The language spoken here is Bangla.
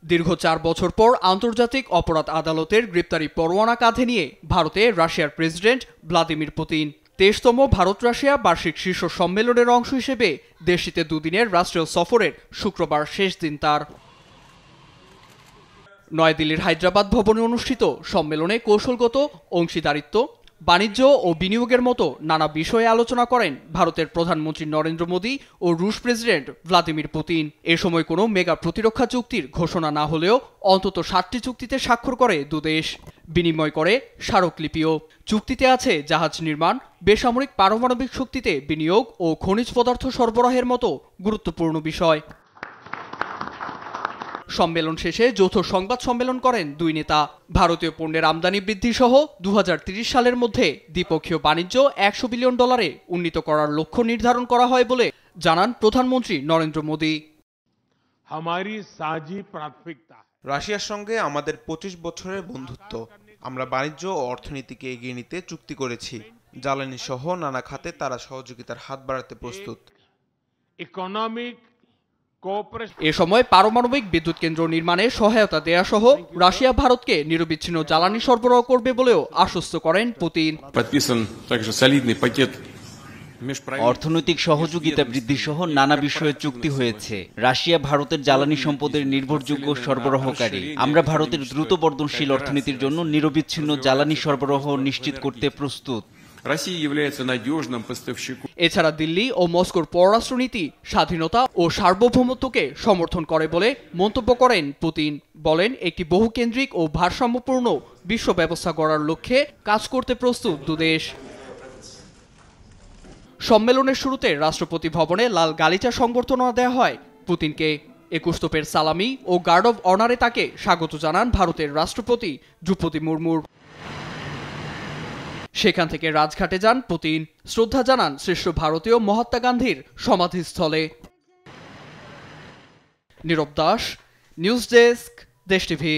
দীর্ঘ ৪ বছর পর আন্তর্জাতিক অপরাধ আদালতের গ্রেপ্তারি পরোয়ানা কাঁধে নিয়ে ভারতে রাশিয়ার প্রেসিডেন্ট ভ্লাদিমির পুতিন ২৩তম ভারত রাশিয়া বার্ষিক শীর্ষ সম্মেলনের অংশ হিসেবে দেশটিতে দুদিনের রাষ্ট্রীয় সফরের শুক্রবার শেষ দিন তার। নয়াদিল্লির হায়দ্রাবাদ ভবনে অনুষ্ঠিত সম্মেলনে কৌশলগত অংশীদারিত্ব, বাণিজ্য ও বিনিয়োগের মতো নানা বিষয়ে আলোচনা করেন ভারতের প্রধানমন্ত্রী নরেন্দ্র মোদী ও রুশ প্রেসিডেন্ট ভ্লাদিমির পুতিন। এ সময় কোনো মেগা প্রতিরক্ষা চুক্তির ঘোষণা না হলেও অন্তত ৭টি চুক্তিতে স্বাক্ষর করে দুদেশ, বিনিময় করে স্মারকলিপিও। চুক্তিতে আছে জাহাজ নির্মাণ, বেসামরিক পারমাণবিক শক্তিতে বিনিয়োগ ও খনিজ পদার্থ সরবরাহের মতো গুরুত্বপূর্ণ বিষয়। সম্মেলন শেষে যৌথ সংবাদ সম্মেলন করেন দুই নেতা। ভারতীয় পণ্যের আমদানি বৃদ্ধি সহ ২০৩০ সালের মধ্যে দ্বিপক্ষীয় বাণিজ্য $১০০ বিলিয়ন উন্নীত করার লক্ষ্য নির্ধারণ করা হয় বলে জানান প্রধানমন্ত্রী নরেন্দ্র মোদী। রাশিয়ার সঙ্গে আমাদের ২৫ বছরের বন্ধুত্ব। আমরা বাণিজ্য ও অর্থনীতিকে এগিয়ে নিতে চুক্তি করেছি। জ্বালানি সহ নানা খাতে তারা সহযোগিতার হাত বাড়াতে প্রস্তুত। এ সময় পারমাণবিক বিদ্যুৎ কেন্দ্র নির্মাণে সহায়তা দেয়া সহ রাশিয়া ভারতকে নিরবিচ্ছিন্ন জ্বালানি সরবরাহ করবে বলেও আশ্বস্ত করেন পুতিন। অর্থনৈতিক সহযোগিতা বৃদ্ধি সহ নানা বিষয়ে চুক্তি হয়েছে। রাশিয়া ভারতের জ্বালানি সম্পদের নির্ভরযোগ্য সরবরাহকারী। আমরা ভারতের দ্রুত বর্ধনশীল অর্থনীতির জন্য নিরবিচ্ছিন্ন জ্বালানি সরবরাহ নিশ্চিত করতে প্রস্তুত। এছাড়া দিল্লি ও মস্কোর পররাষ্ট্রনীতি স্বাধীনতা ও সার্বভৌমত্বকে সমর্থন করে বলে মন্তব্য করেন পুতিন। বলেন, একটি বহুকেন্দ্রিক ও ভারসাম্যপূর্ণ বিশ্ব ব্যবস্থা গড়ার লক্ষ্যে কাজ করতে প্রস্তুত দুদেশ। সম্মেলনের শুরুতে রাষ্ট্রপতি ভবনে লাল গালিচা সংবর্ধনা দেওয়া হয় পুতিনকে। ২১ তোপের সালামি ও গার্ড অব অনারে তাকে স্বাগত জানান ভারতের রাষ্ট্রপতি দ্রৌপদী মুর্মুর। সেখান থেকে রাজঘাটে যান পুতিন, শ্রদ্ধা জানান শ্রেষ্ঠ ভারতীয় মহাত্মা গান্ধীর সমাধিস্থলে। নীরব দাস, নিউজ ডেস্ক, দেশ টিভি।